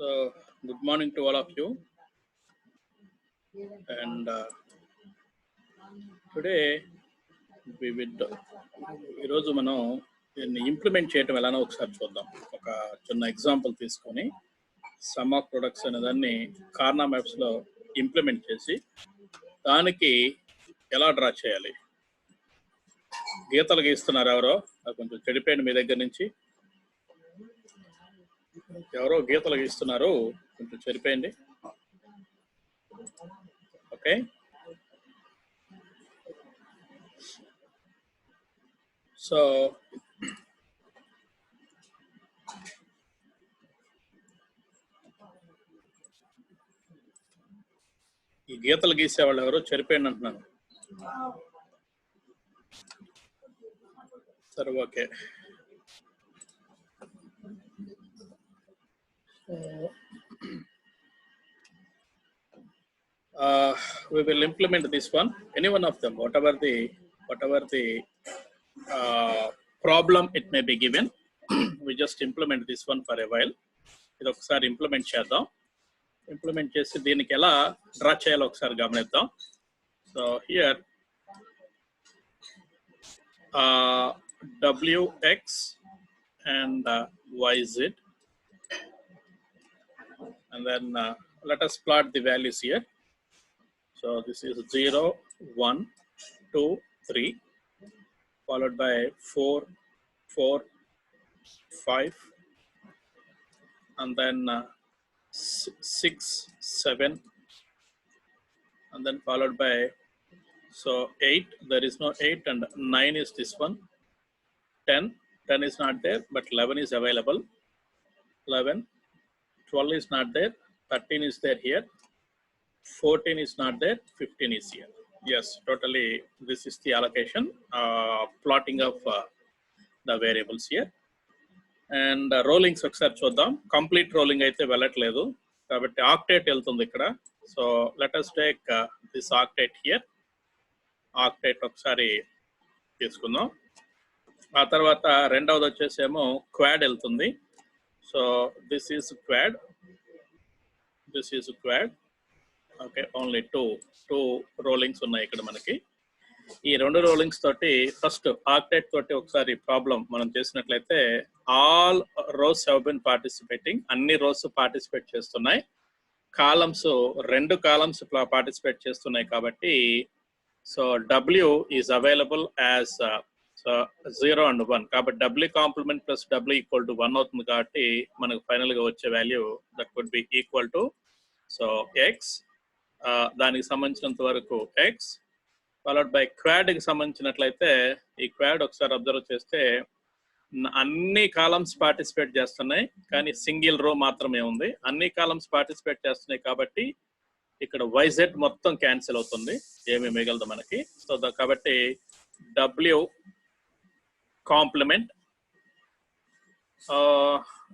So, good morning to all of you. And today we will ఈరోజు మనం దీన్ని implement చేయటం ఎలానో ఒకసారి చూద్దాం. ఒక చిన్న ఎగ్జాంపుల్ తీసుకొని సమ్ ఆఫ్ ప్రొడక్ట్స్ అనే దాన్ని కార్నా మ్యాప్స్లో ఇంప్లిమెంట్ చేసి దానికి ఎలా డ్రా చేయాలి. గీతలు గీస్తున్నారు ఎవరో, కొంచెం చెడిపోయింది మీ దగ్గర నుంచి. ఎవరో గీతలు గీస్తున్నారు, కొంచెం చెడిపోయింది. ఓకే, సో ఈ గీతలు గీసేవాళ్ళు ఎవరో చెడిపోయింది అంటున్నాను. సరే, okay. We will implement this one, any one of them, whatever the problem it may be given. We just implement this one for a while. ఇది ఒకసారి ఇంప్లిమెంట్ చేద్దాం. ఇంప్లిమెంట్ చేసి దీనికి ఎలా డ్రా చేయాలో ఒకసారి గమనిద్దాం. So here wx and yz, and then let us plot the values here. So this is 0, 1, 2, 3, followed by 4, 4, 5, and then 6, 7, and then followed by 8. There is no 8, and 9 is this one. 10 is not there, but 11 is available. 11, 12 is not there, 13 is there here. 14 is not there, 15 is here. Yes, totally this is the allocation, plotting of the variables here. And rollings ఒకసారి చూద్దాం. Complete rolling అయితే వెళ్ళట్లేదు కాబట్టి octet వెళ్తుంది ఇక్కడ. So let us take this octet here. Octet ఒకసారి తీసుకుందాం. ఆ తర్వాత రెండవది వచ్చేసేమో క్వాడ్ వెళ్తుంది. So this is quad, this is quad. Okay, only two rollings ఉన్నాయి ఇక్కడ మనకి. ఈ రెండు రోలింగ్స్ తోటి ఫస్ట్ ఆక్టేట్ తోటి ఒకసారి ప్రాబ్లం మనం చేసినట్లయితే all rows have been participating, అన్ని రోస్ పార్టిసిపేట్ చేస్తున్నాయి. కాలమ్స్ 2 కాలమ్స్ పార్టిసిపేట్ చేస్తున్నాయి కాబట్టి so W is available as 0 and 1. కాబట్టి W complement plus W equal to 1 అవుతుంది కాబట్టి మనకు ఫైనల్ గా వచ్చే value that would be equal to X. దానికి సంబంధించినంత వరకు X ఫాలోడ్ బై క్వాడ్ కి సంబంధించినట్లయితే ఈ క్వాడ్ ఒకసారి అబ్జర్వ్ చేస్తే అన్ని కాలమ్స్ పార్టిసిపేట్ చేస్తున్నాయి కానీ సింగిల్ రో మాత్రమే ఉంది. అన్ని కాలమ్స్ పార్టిసిపేట్ చేస్తున్నాయి కాబట్టి ఇక్కడ YZ మొత్తం క్యాన్సిల్ అవుతుంది, ఏమి మిగలదు మనకి. సో కాబట్టి W కాంప్లిమెంట్,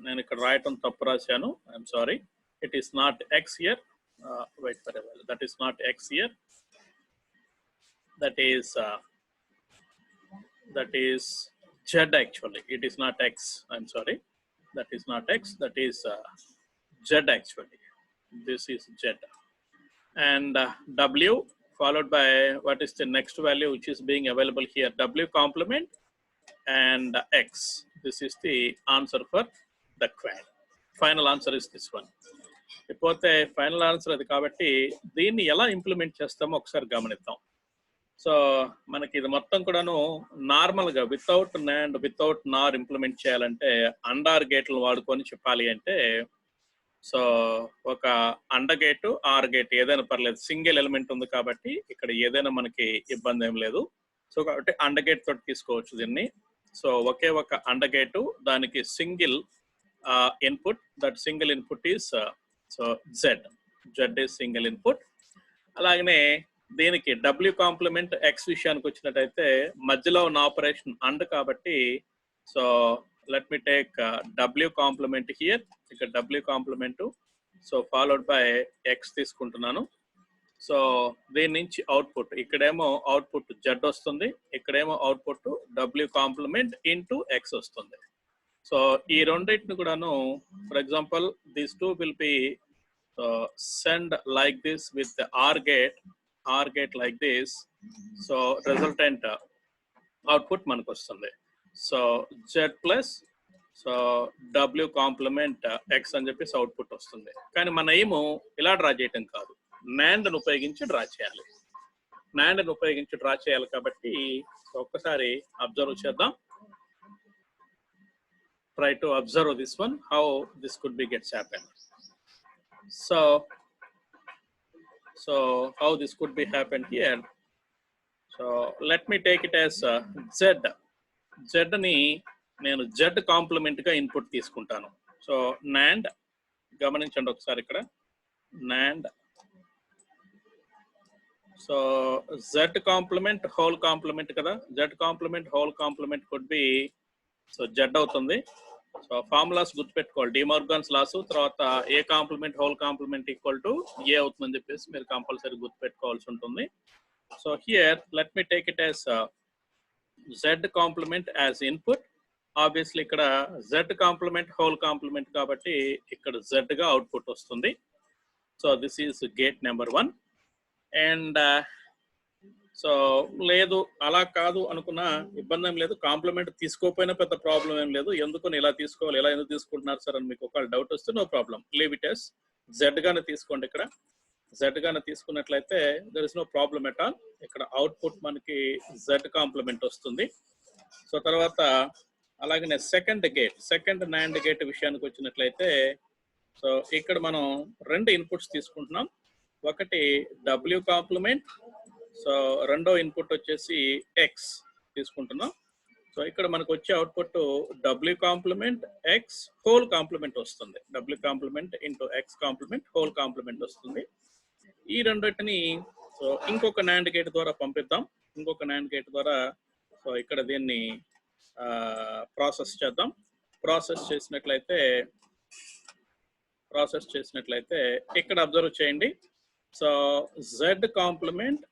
నేను ఇక్కడ రాయటం తప్పు రాశాను, I'm sorry. It is not X here. Wait for a while. That is not X here. That is Z actually. It is not X. I'm sorry. That is not X. That is Z actually. This is Z. And W followed by what is the next value which is being available here? W complement and X. This is the answer for the quad. Final answer is this one. ఇకపోతే final answer అది కాబట్టి దీన్ని ఎలా implement చేస్తామో ఒకసారి గమనిద్దాం. So మనకి ఇది మొత్తం కూడాను నార్మల్గా వితౌట్ నాండ్ వితౌట్ నార్ ఇంప్లిమెంట్ చేయాలంటే అండార్ గేట్లు వాడుకొని చెప్పాలి అంటే సో ఒక అండర్ గేటు ఆర్ గేట్ ఏదైనా పర్లేదు, సింగిల్ ఎలిమెంట్ ఉంది కాబట్టి ఇక్కడ ఏదైనా మనకి ఇబ్బంది ఏం లేదు. సో కాబట్టి అండర్ గేట్ తోటి తీసుకోవచ్చు దీన్ని. సో ఒకే ఒక అండర్ గేటు, దానికి single input, that single input is so Z is single input. అలాగనే దీనికి W కాంప్లిమెంట్ X విషయానికి వచ్చినట్టయితే మధ్యలో ఉన్న ఆపరేషన్ అండ్ కాబట్టి so let me take W complement here. ఇక్కడ W complement so followed by X తీసుకుంటున్నాను. సో దీని నుంచి అవుట్పుట్, ఇక్కడేమో అవుట్పుట్ Z వస్తుంది, ఇక్కడేమో output W complement into X వస్తుంది. సో ఈ రెండింటిని కూడాను for example these two will be send like this with or gate like this. So resultant output మనకు వస్తుంది. So Z plus so W complement X అని చెప్పేసి అవుట్పుట్ వస్తుంది. కానీ మన ఏమో ఇలా డ్రా చేయటం కాదు, నాండ్ను ఉపయోగించి డ్రా చేయాలి. నాండ్ను ఉపయోగించి డ్రా చేయాలి కాబట్టి ఒక్కసారి అబ్జర్వ్ చేద్దాం. Try to observe this one, how this could be gets happen. So how this could be happen here. So let me take it as z ni నేను z కాంప్లిమెంట్ గా input తీసుకుంటాను. So NAND గమనించండి ఒకసారి ఇక్కడ NAND. So z complement whole complement కదా, z complement whole complement could be so Z అవుతుంది. So formulas గుర్తుపెట్టుకోవాలి, De Morgan's laws, తర్వాత A complement whole complement equal to A అవుతుందని చెప్పేసి మీరు కంపల్సరీ గుర్తుపెట్టుకోవాల్సి ఉంటుంది. So here let me take it as Z complement as input. Obviously ఇక్కడ Z complement whole complement కాబట్టి ఇక్కడ జెడ్ గా అవుట్పుట్ వస్తుంది. So this is gate number 1. And so లేదు అలా కాదు అనుకున్న ఇబ్బంది ఏం లేదు, కాంప్లిమెంట్ తీసుకోకపోయినా పెద్ద ప్రాబ్లం ఏం లేదు. ఎందుకు ఇలా తీసుకోవాలి, ఎలా ఎందుకు తీసుకుంటున్నారు సార్ అని మీకు ఒకవేళ డౌట్ వస్తే no problem, leave it as Z గానే తీసుకోండి. ఇక్కడ జెడ్ గానే తీసుకున్నట్లయితే there is no problem at all. ఇక్కడ అవుట్పుట్ మనకి జెడ్ కాంప్లిమెంట్ వస్తుంది. సో తర్వాత అలాగనే సెకండ్ నాండ్ గేట్ విషయానికి వచ్చినట్లయితే సో ఇక్కడ మనం 2 ఇన్పుట్స్ తీసుకుంటున్నాం. ఒకటి డబ్ల్యూ కాంప్లిమెంట్, సో రెండో ఇన్పుట్ వచ్చేసి ఎక్స్ తీసుకుంటున్నాం. సో ఇక్కడ మనకు వచ్చే output W complement X whole complement వస్తుంది. W complement into X complement whole complement వస్తుంది. ఈ రెండింటిని సో ఇంకొక నాండ్ గేట్ ద్వారా పంపిద్దాం. ఇంకొక నాండ్ గేట్ ద్వారా సో ఇక్కడ దీన్ని ప్రాసెస్ చేద్దాం. ప్రాసెస్ చేసినట్లయితే ఇక్కడ అబ్జర్వ్ చేయండి. So Z complement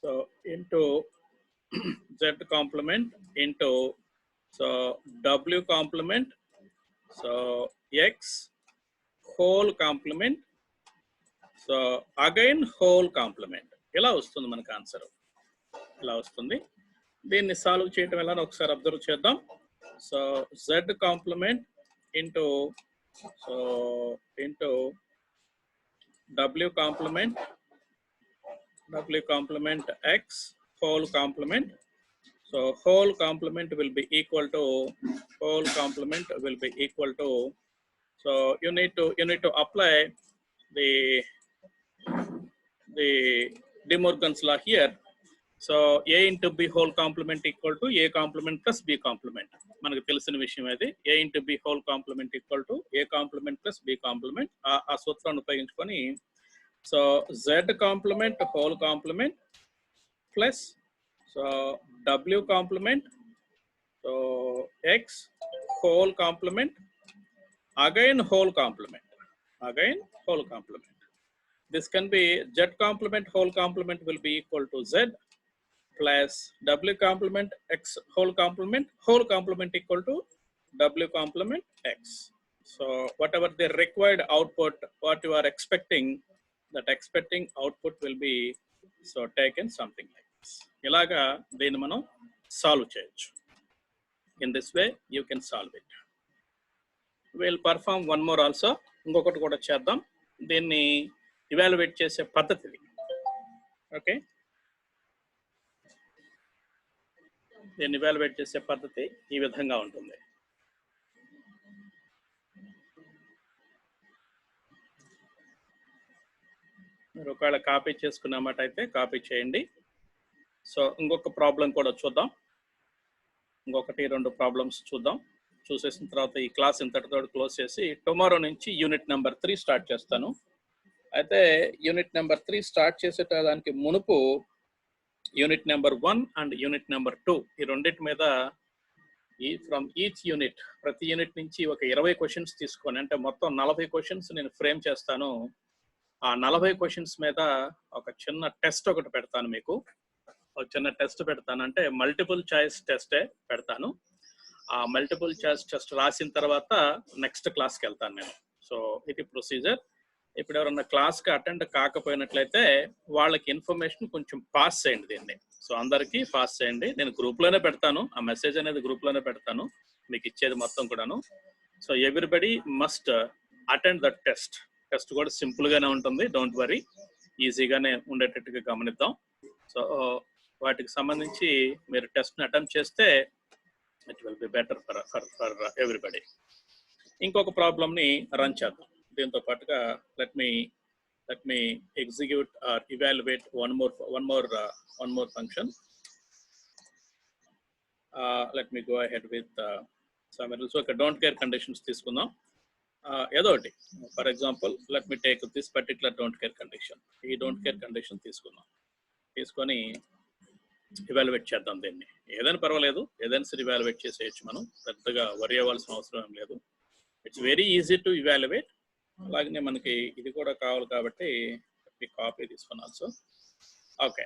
so into z complement into so w complement so x whole complement so again whole complement ఇలా వస్తుంది మనకు ఆన్సర్. ఇలా వస్తుంది. దీన్ని సాల్వ్ చేయడం ఎలా ఒకసారి అబ్జర్వ్ చేద్దాం. So z complement into so into w complement x whole complement. So whole complement will be equal to so you need to apply the De Morgan's law here. So a into b whole complement equal to a complement plus b complement. మనకు తెలిసిన విషయం అది. a into b whole complement equal to a complement plus b complement. ఆ సూత్రాన్ని ఉపయోగించుకొని so z complement whole complement plus so w complement so x whole complement again whole complement. This can be z complement whole complement will be equal to z plus w complement x whole complement equal to w complement x. So whatever the required output, what you are expecting, that expecting output will be so taken something like this. ఇలాగా దీన్ని మనం solve చేయొచ్చు. In this way you can solve it. We'll perform one more also. ఇంకొకటి కూడా చేద్దాం. దీన్ని evaluate చేసే పద్ధతి. ఓకే, దీన్ని ఇవాల్యుయేట్ చేసే పద్ధతి ఈ విధంగా ఉంటుంది. మీరు ఒకవేళ కాపీ చేసుకున్నమాట అయితే కాపీ చేయండి. సో ఇంకొక ప్రాబ్లం కూడా చూద్దాం. ఇంకొకటి 2 ప్రాబ్లమ్స్ చూద్దాం. చూసేసిన తర్వాత ఈ క్లాస్ ఇంతటితో క్లోజ్ చేసి టుమారో నుంచి యూనిట్ నెంబర్ 3 స్టార్ట్ చేస్తాను. అయితే యూనిట్ నెంబర్ 3 స్టార్ట్ చేసేటానికి మునుపు unit number 1 and unit number 2 ఈ రెండింటి మీద ఫ్రమ్ ఈచ్ యూనిట్, ప్రతి యూనిట్ నుంచి ఒక 20 క్వశ్చన్స్ తీసుకొని, అంటే మొత్తం 40 క్వశ్చన్స్ నేను ఫ్రేమ్ చేస్తాను. ఆ 40 క్వశ్చన్స్ మీద ఒక చిన్న టెస్ట్ ఒకటి పెడతాను. మీకు ఒక చిన్న టెస్ట్ పెడతాను, అంటే మల్టిపుల్ చాయిస్ టెస్టే పెడతాను. ఆ మల్టిపుల్ చాయిస్ టెస్ట్ రాసిన తర్వాత నెక్స్ట్ క్లాస్కి వెళ్తాను నేను. సో ఇది ప్రొసీజర్. ఇప్పుడు ఎవరన్నా క్లాస్కి అటెండ్ కాకపోయినట్లయితే వాళ్ళకి ఇన్ఫర్మేషన్ కొంచెం పాస్ చేయండి దీన్ని. సో అందరికీ పాస్ చేయండి. నేను గ్రూప్లోనే పెడతాను, ఆ మెసేజ్ అనేది గ్రూప్లోనే పెడతాను మీకు ఇచ్చేది మొత్తం కూడాను. So everybody must attend the test. Test కూడా సింపుల్గానే ఉంటుంది, డోంట్ వరీ, ఈజీగానే ఉండేటట్టుగా గమనిద్దాం. సో వాటికి సంబంధించి మీరు టెస్ట్ని అటెంప్ట్ చేస్తే it will be better for everybody. ఇంకొక ప్రాబ్లమ్ని రన్ చేద్దాం దీంతో పాటుగా. Let me execute or evaluate one more function. Let me go ahead with some rules. Okay, don't care conditions తీసుకుందాం. ఏదో ఒకటి, for example let me take this particular don't care condition. ఈ don't care condition తీసుకుందాం. తీసుకొని evaluate చేద్దాం దీన్ని. ఏదైనా పర్వాలేదు, ఏదైనా సరే ఇవాల్యుయేట్ చేసేయచ్చు, మనం పెద్దగా వరి అవ్వాల్సిన అవసరం ఏం లేదు. It's very easy to evaluate. అలాగనే మనకి ఇది కూడా కావాలి కాబట్టి కాపీ తీసుకున్నాను also. Okay,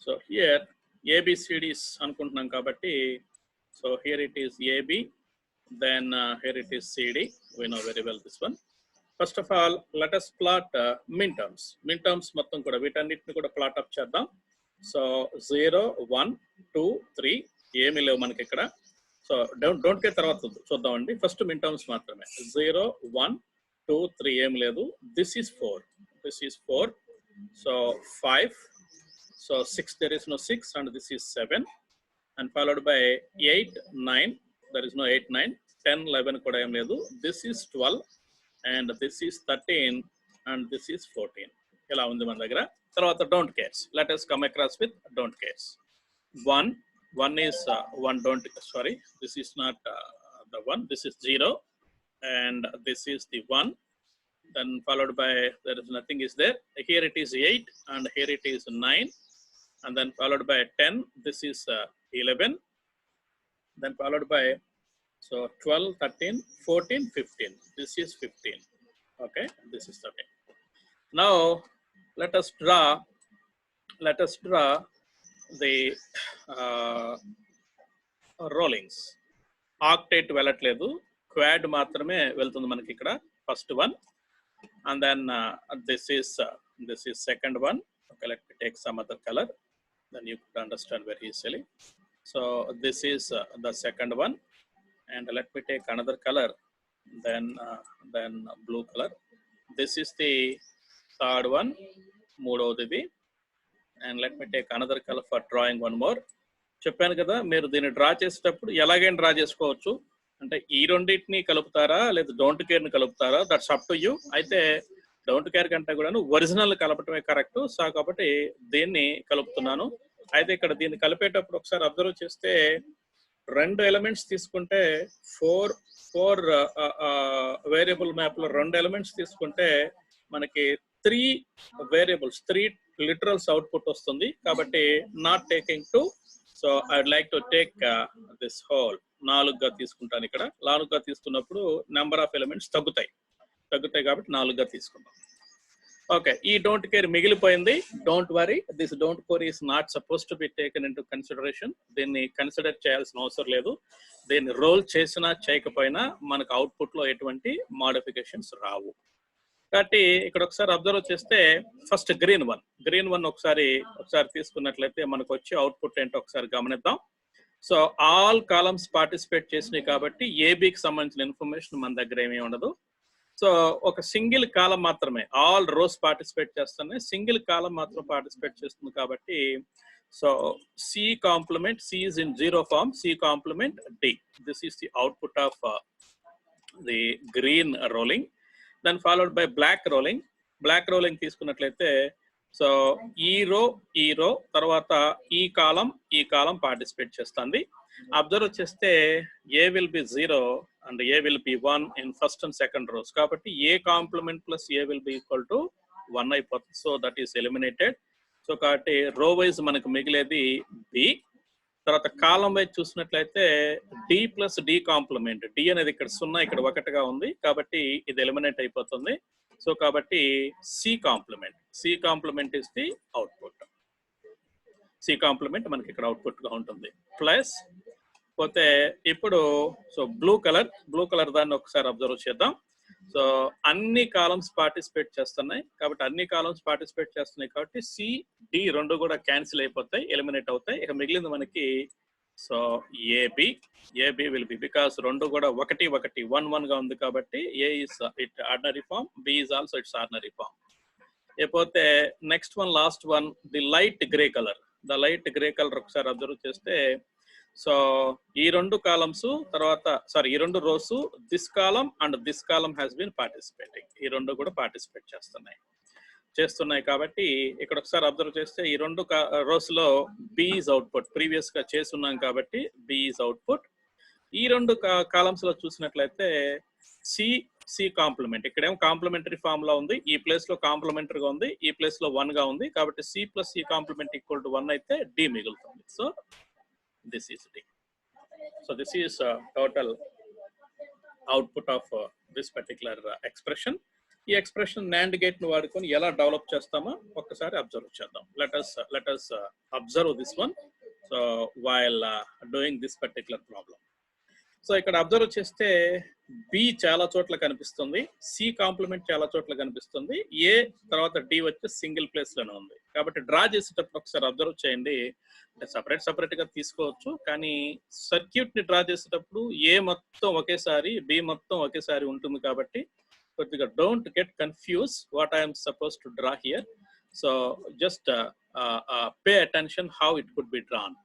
so here ABCDs అనుకుంటున్నాం కాబట్టి, so here it is AB, then here it is CD. We know very well this one. First of all, let us plot minterms. Minterms మొత్తం కూడా వీటన్నిటిని కూడా ప్లాట్ అప్ చేద్దాం. So 0, 1, 2, 3 ఏమీ లేవు మనకి ఇక్కడ. సో డోంట్ కేర్ తర్వాత చూద్దామండి. ఫస్ట్ మిన్ టర్మ్స్ మాత్రమే. 0, 1, 2, 3 ఏం లేదు. This is 4. So 5. So 6, there is no 6, and this is 7, and followed by 8, 9, there is no 8, 9, 10, 11 కూడా ఏం లేదు. This is 12, and this is 13, and this is 14. ఇలా ఉంది మన దగ్గర. తర్వాత don't cares. Let us come across with don't cares. 1 is 1 don't, sorry, this is not the 1, this is 0, and this is the 1, then followed by there is nothing is there. Here it is 8, and here it is 9, and then followed by 10, this is 11, then followed by so 12, 13, 14, 15, this is 15. Okay, this is 13. Now let us draw the rollings. Octet వెళ్ళట్లేదు, quad మాత్రమే వెళ్తుంది మనకి ఇక్కడ. First one, and then this is second one. Okay, let me take some other color, then you could understand very easily. So this is the second one, and let me take another color, then blue color. This is the third one, మూడవది, and let me take another color for drawing one more. చెప్పాను కదా, మీరు దీన్ని draw చేసేటప్పుడు ఎలాగైనా draw చేసుకోవచ్చు. అంటే ఈ రెండింటిని కలుపుతారా లేదా డోంట్ కేర్ని కలుపుతారా, దట్స్ అప్ టు యూ. అయితే డోంట్ కేర్ కంటే కూడా ఒరిజినల్ కలపటమే కరెక్ట్. సో కాబట్టి దీన్ని కలుపుతున్నాను. అయితే ఇక్కడ దీన్ని కలిపేటప్పుడు ఒకసారి అబ్జర్వ్ చేస్తే 2 ఎలిమెంట్స్ తీసుకుంటే 4 వేరియబుల్ మ్యాప్లో 2 ఎలిమెంట్స్ తీసుకుంటే మనకి 3 వేరియబుల్స్, 3 లిటరల్స్ అవుట్పుట్ వస్తుంది. కాబట్టి not taking 2, so I would like to take this whole. 4గా తీసుకుంటాను. ఇక్కడ 4గా తీసుకున్నప్పుడు నెంబర్ ఆఫ్ ఎలిమెంట్స్ తగ్గుతాయి కాబట్టి 4గా తీసుకుంటాం. ఓకే, ఈ డోంట్ కేర్ మిగిలిపోయింది. Don't worry, this don't care is not suppose to be taken in to consideration. దీన్ని కన్సిడర్ చేయాల్సిన అవసరం లేదు. దీన్ని రోల్ చేసినా చేయకపోయినా మనకు అవుట్పుట్లో ఎటువంటి మోడిఫికేషన్స్ రావు. కాబట్టి ఇక్కడ ఒకసారి అబ్జర్వ్ చేస్తే ఫస్ట్ గ్రీన్ వన్ ఒకసారి తీసుకున్నట్లయితే మనకు వచ్చే అవుట్పుట్ ఏంటో ఒకసారి గమనిద్దాం. సో ఆల్ కాలమ్స్ పార్టిసిపేట్ చేసినాయి కాబట్టి ఏబీకి సంబంధించిన ఇన్ఫర్మేషన్ మన దగ్గర ఏమీ ఉండదు. సో ఒక సింగిల్ కాలం మాత్రమే, ఆల్ రోస్ పార్టిసిపేట్ చేస్తున్నాయి, సింగిల్ కాలం మాత్రం పార్టిసిపేట్ చేస్తుంది కాబట్టి so C complement, C is in 0 form, C complement D. This is the output of the green rolling. Then followed by black rolling తీసుకున్నట్లయితే so ఈ row తర్వాత ఈ column participate చేస్తుంది. Observe చేస్తే A will be 0 and a will be 1 in first and second rows. కాబట్టి a complement plus a will be equal to 1 అయిపోతుంది. So that is eliminated. So కాబట్టి row wise మనకు మిగిలేది b. తర్వాత column wise చూసినట్లయితే d plus d complement. d అనేది ఇక్కడ 0, ఇక్కడ 1గా ఉంది కాబట్టి ఇది ఎలిమినేట్ అయిపోతుంది. సో కాబట్టి C complement is the output. C complement మనకి ఇక్కడ అవుట్పుట్ గా ఉంటుంది. ప్లస్ పోతే ఇప్పుడు సో బ్లూ కలర్ దాన్ని ఒకసారి అబ్జర్వ్ చేద్దాం. సో అన్ని కాలమ్స్ పార్టిసిపేట్ చేస్తున్నాయి కాబట్టి సి డి రెండు కూడా క్యాన్సిల్ అయిపోతాయి, ఎలిమినేట్ అవుతాయి. ఇక మిగిలింది మనకి so AB will be because రెండు కూడా 1 1 గా ఉంది కాబట్టి A is it ordinary form, B is also it's ordinary form. లేకపోతే next one last one the light grey colour ఒకసారి అబ్జర్వ్ చేస్తే సో ఈ రెండు కాలమ్స్ తర్వాత ఈ రెండు rows this column and this column has been participating, ఈ రెండు కూడా పార్టిసిపేట్ చేస్తున్నాయి కాబట్టి ఇక్కడ ఒకసారి అబ్జర్వ్ చేస్తే ఈ రెండు రోస్ లో బి ఈజ్ అవుట్పుట్, ప్రీవియస్ గా చేస్తున్నాం కాబట్టి బి ఈజ్ అవుట్పుట్. ఈ రెండు కాలమ్స్ లో చూసినట్లయితే సి కాంప్లిమెంట్, ఇక్కడేమో కాంప్లిమెంటరీ ఫామ్ లో ఉంది, ఈ ప్లేస్ లో కాంప్లిమెంటరీ గా ఉంది, ఈ ప్లేస్ లో 1 గా ఉంది కాబట్టి C plus C complement equal to 1 అయితే డి మిగులుతుంది. So this is D. So this is total output of this particular expression. ఈ ఎక్స్ప్రెషన్ నాండ్ గేట్ ను వాడుకొని ఎలా డెవలప్ చేస్తామో ఒక్కసారి అబ్జర్వ్ చేద్దాం. Let us observe this one so while doing this particular problem. So ఇక్కడ observe చేస్తే B చాలా చోట్ల కనిపిస్తుంది, సి కాంప్లిమెంట్ చాలా చోట్ల కనిపిస్తుంది, ఏ తర్వాత డి వచ్చి సింగిల్ ప్లేస్ లోనే ఉంది కాబట్టి డ్రా చేసేటప్పుడు ఒకసారి అబ్జర్వ్ చేయండి. సపరేట్ గా తీసుకోవచ్చు కానీ సర్క్యూట్ ని డ్రా చేసేటప్పుడు ఏ మొత్తం ఒకేసారి, బి మొత్తం ఒకేసారి ఉంటుంది కాబట్టి కొద్దిగా don't get confuse what I'm supposed to draw here. So just pay attention how it could be drawn.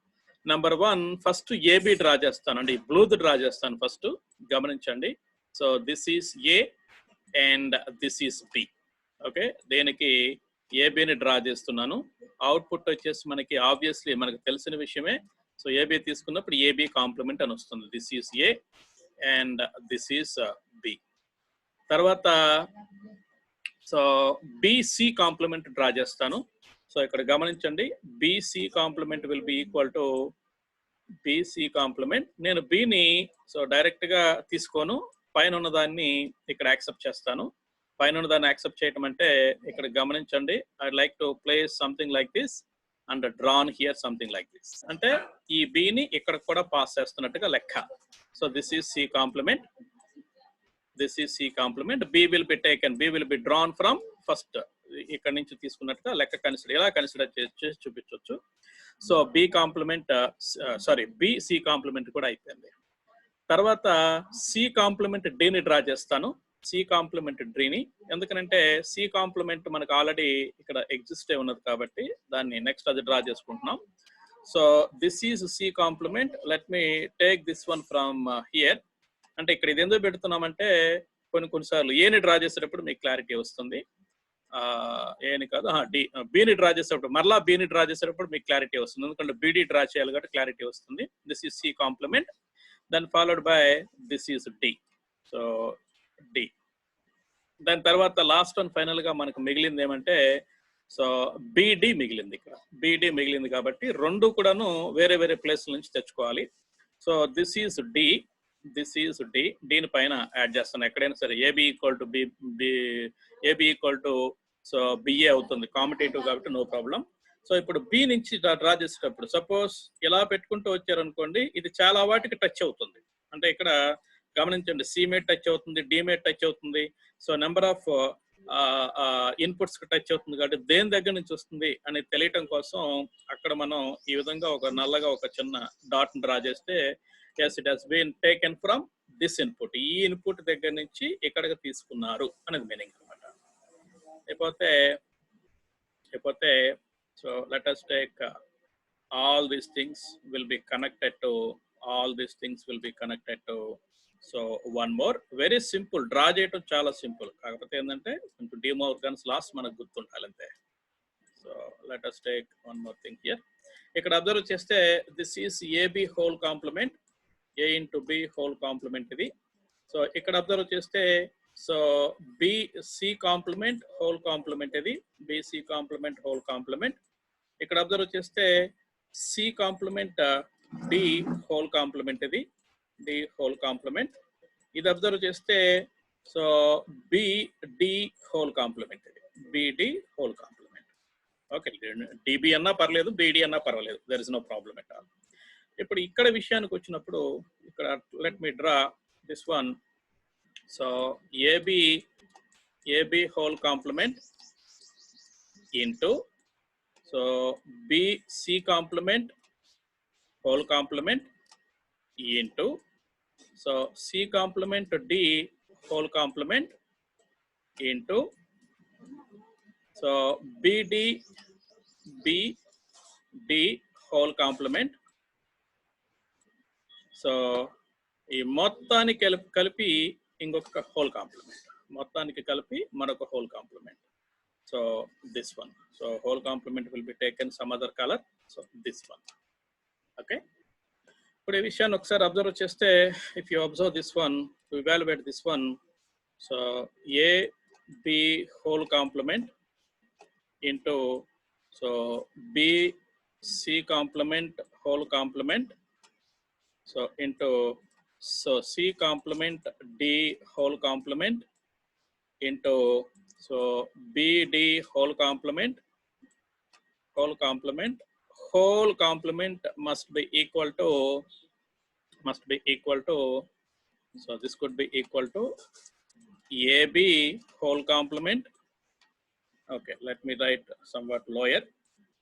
Number 1 first AB draw చేస్తానండి, బ్లూది డ్రా చేస్తాను ఫస్ట్, గమనించండి. So this is A and this is B. Okay, దేనికి ఏబిని draw చేస్తున్నాను. Output వచ్చేసి మనకి obviously మనకు తెలిసిన విషయమే. సో ఏబి తీసుకున్నప్పుడు ఏబి కాంప్లిమెంట్ అని వస్తుంది. This is A and this is B. తర్వాత సో బిసి కాంప్లిమెంట్ డ్రా చేస్తాను. సో ఇక్కడ గమనించండి, BC complement will be equal to BC complement. నేను బిని సో డైరెక్ట్ గా తీసుకోను, పైన ఉన్న దాన్ని ఇక్కడ యాక్సెప్ట్ చేస్తాను. పైన ఉన్న దాన్ని యాక్సెప్ట్ చేయటం అంటే ఇక్కడ గమనించండి, I like to place something like this and drawn here something like this. అంటే ఈ బిని ఇక్కడ కూడా పాస్ చేస్తున్నట్టుగా లెక్క. So this is C complement, this is C complement. B will be taken, B will be drawn from first, ఇక్కడ నుంచి తీసుకున్నట్టుగా లెక్క కన్సిడర్ చేసి చూపించవచ్చు. So B complement B C complement కూడా అయిపోయింది. తర్వాత సి కాంప్లిమెంట్ డిని డ్రా చేస్తాను. సి కాంప్లిమెంట్ డిని ఎందుకనంటే సి కాంప్లిమెంట్ మనకు ఆల్రెడీ ఇక్కడ ఎగ్జిస్ట్ ఉన్నది కాబట్టి దాన్ని నెక్స్ట్ అది డ్రా చేసుకుంటున్నాం. So this is C complement. Let me take this one from here. అంటే ఇక్కడ ఇది ఎందుకు పెడుతున్నామంటే కొన్నిసార్లు ఏని డ్రా చేసేటప్పుడు మీకు క్లారిటీ వస్తుంది. ఏని కాదు, బిని డ్రా చేసేటప్పుడు మరలా బిని డ్రా చేసేటప్పుడు మీకు క్లారిటీ వస్తుంది, ఎందుకంటే బిడి డ్రా చేయాలి కాబట్టి క్లారిటీ వస్తుంది. This is C complement, then followed by this is D. So D. దాని తర్వాత లాస్ట్ వన్ ఫైనల్ గా మనకు మిగిలింది ఏమంటే సో బిడి మిగిలింది. ఇక్కడ బిడి మిగిలింది కాబట్టి రెండు కూడాను వేరే వేరే ప్లేస్ నుంచి తెచ్చుకోవాలి. So this is D, this is D. దీని పైన యాడ్ చేస్తాను ఎక్కడైనా సరే. AB equal to AB equal to so BA అవుతుంది, కాంపిటేటివ్ కాబట్టి నో ప్రాబ్లం. సో ఇప్పుడు బి నుంచి డ్రా చేసేటప్పుడు సపోజ్ ఇలా పెట్టుకుంటూ వచ్చారనుకోండి, ఇది చాలా వాటికి టచ్ అవుతుంది. అంటే ఇక్కడ గమనించండి, సి మీద టచ్ అవుతుంది, డి మీద టచ్ అవుతుంది. సో నెంబర్ ఆఫ్ ఇన్పుట్స్ కి టచ్ అవుతుంది కాబట్టి దేని దగ్గర నుంచి వస్తుంది అని తెలియటం కోసం అక్కడ మనం ఈ విధంగా ఒక నల్లగా ఒక చిన్న డాట్ డ్రా చేస్తే yes it has been taken from this input, ఈ ఇన్పుట్ దగ్గర నుంచి ఇక్కడికి తీసుకున్నారు అనేది మీనింగ్ అన్నమాట. అయిపోతే so let us take all these things will be connected to so one more very simple draw చేయటం చాలా సింపుల్, కాకపోతే ఏంటంటే కొంచెం డిమోర్గన్స్ లాస్ మనకు గుర్తుండాలి అంతే. So let us take one more thing here. ఇక్కడ అబ్జర్వ్ చేస్తే this is AB whole complement, A into B whole complement ఇది. సో ఇక్కడ అబ్జర్వ్ చేస్తే so BC complement whole complement ఇది, బిసి కాంప్లిమెంట్ హోల్ కాంప్లిమెంట్. ఇక్కడ అబ్జర్వ్ చేస్తే C complement D whole complement ఇది, D whole complement. ఇది observe చేస్తే so BD whole complement ఇది, BD whole complement. Okay, DB అన్నా పర్లేదు, బిడి అన్నా పర్వాలేదు, there is no problem at all. ఇప్పుడు ఇక్కడ విషయానికి వచ్చినప్పుడు ఇక్కడ let me draw this one. So AB whole complement into so BC complement whole complement into so C complement D whole complement into so BD whole complement. So ఈ మొత్తానికి కలిపి ఇంకొక whole complement, మొత్తానికి కలిపి మరొక whole complement. So this one. So whole complement will be taken some other colour. So this one. Okay, ఇప్పుడు ఈ విషయాన్ని ఒకసారి అబ్జర్వ్ చేస్తే, if you observe this one, to evaluate this one, so AB whole complement into so BC complement whole complement, so into so C complement D whole complement into so BD whole complement must be equal to so this could be equal to AB whole complement. Okay, let me write somewhat lower.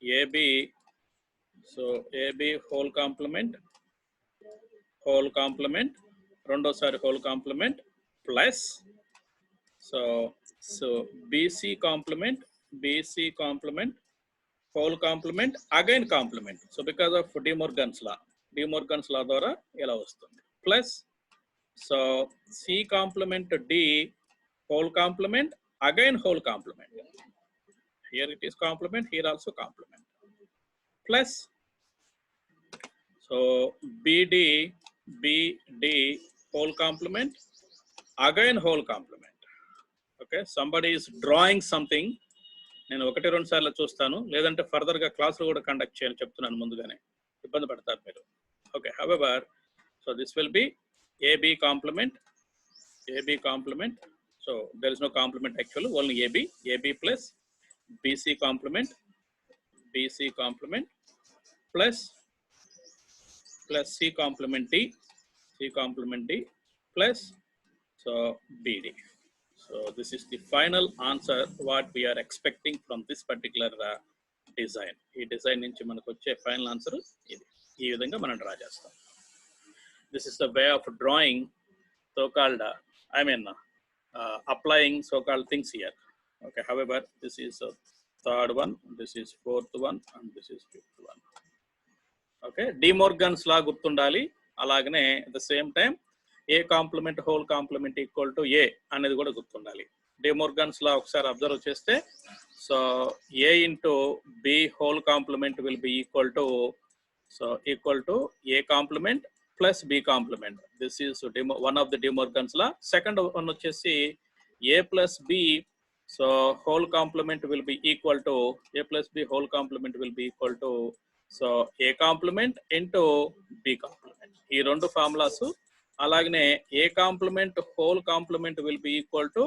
AB, so AB whole complement రెండోసారి whole complement plus so BC complement whole complement again complement. So because of De Morgan's law ద్వారా ఎలా వస్తుంది, plus so C complement D whole complement again whole complement. Here it is complement, here also complement, plus so BD whole complement again whole complement. Okay, somebody is drawing something. నేను 1-2 సార్లు చూస్తాను, లేదంటే ఫర్దర్గా క్లాసులు కూడా కండక్ట్ చేయాలని చెప్తున్నాను ముందుగానే, ఇబ్బంది పడతారు మీరు. Okay, however so this will be AB complement. So there is no complement actually, only AB plus BC complement plus C complement D plus so BD. So this is the final answer what we are expecting from this particular design. ఈ design నుంచి మనకు వచ్చే final answer ఇది. ఈ విధంగా మనం draw చేస్తాం. This is the way of drawing so-called applying so-called things here. Okay, however, this is third one, this is fourth one, and this is fifth one. Okay, De Morgan's law గుర్తుండాలి. అలాగనే at the same time A complement whole complement equal to A అనేది కూడా గుర్తుండాలి. De Morgan's law ఒకసారి observe చేస్తే, so A into B whole complement will be equal to A complement plus B complement. This is one of the De Morgan's law. Second one వచ్చేసి A plus B so whole complement will be equal to so A complement into B complement. ఈ రెండు formulas. అలాగనే A complement whole complement will be equal to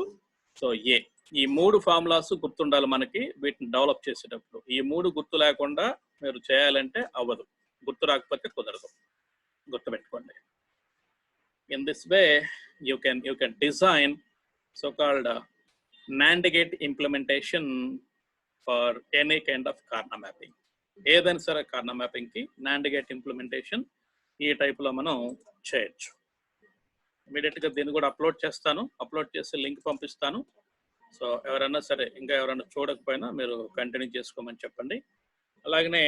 so A. ఈ మూడు formulas గుర్తుండాలి మనకి వీటిని develop చేసేటప్పుడు. ఈ మూడు గుర్తు లేకుండా మీరు చేయాలంటే అవ్వదు, గుర్తు రాకపోతే కుదరదు, గుర్తుపెట్టుకోండి. In this way you can design so-called NAND gate implementation for any kind of Karna mapping. ఏదైనా సరే కార్నా మ్యాపింగ్ కి NAND gate ఇంప్లిమెంటేషన్ ఈ టైప్ లో మనం చేయొచ్చు. ఇమీడియట్ గా దీన్ని కూడా అప్లోడ్ చేసి లింక్ పంపిస్తాను. సో ఎవరైనా సరే ఇంకా ఎవరైనా చూడకపోయినా మీరు కంటిన్యూ చేసుకోమని చెప్పండి. అలాగనే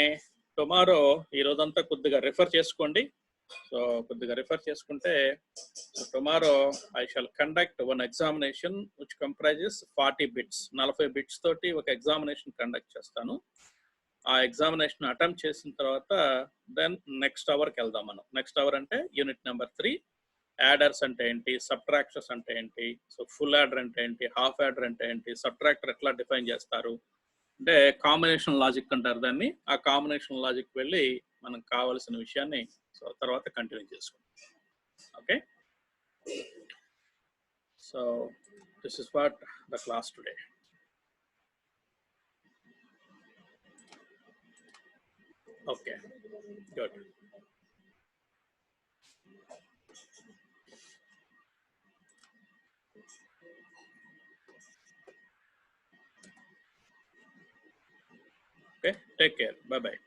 టుమారో ఈ రోజంతా కొద్దిగా రిఫర్ చేసుకోండి. సో కొద్దిగా రిఫర్ చేసుకుంటే tomorrow I shall conduct one examination which comprises 40 bits, 40 bits తోటి ఒక ఎగ్జామినేషన్ కండక్ట్ చేస్తాను. ఆ ఎగ్జామినేషన్ అటెంప్ట్ చేసిన తర్వాత దెన్ నెక్స్ట్ అవర్కి వెళ్దాం మనం. నెక్స్ట్ అవర్ అంటే యూనిట్ నెంబర్ 3, యాడర్స్ అంటే ఏంటి, సబ్ట్రాక్టర్స్ అంటే ఏంటి, సో ఫుల్ యాడర్ అంటే ఏంటి, హాఫ్ యాడర్ అంటే ఏంటి, సబ్ట్రాక్టర్ ఎట్లా డిఫైన్ చేస్తారు అంటే కాంబినేషన్ లాజిక్ అంటారు దాన్ని. ఆ కాంబినేషన్ లాజిక్ వెళ్ళి మనకు కావాల్సిన విషయాన్ని సో తర్వాత కంటిన్యూ చేసుకుంటాం. Okay, so this is what the class today. Okay, good. Okay, take care. Bye bye.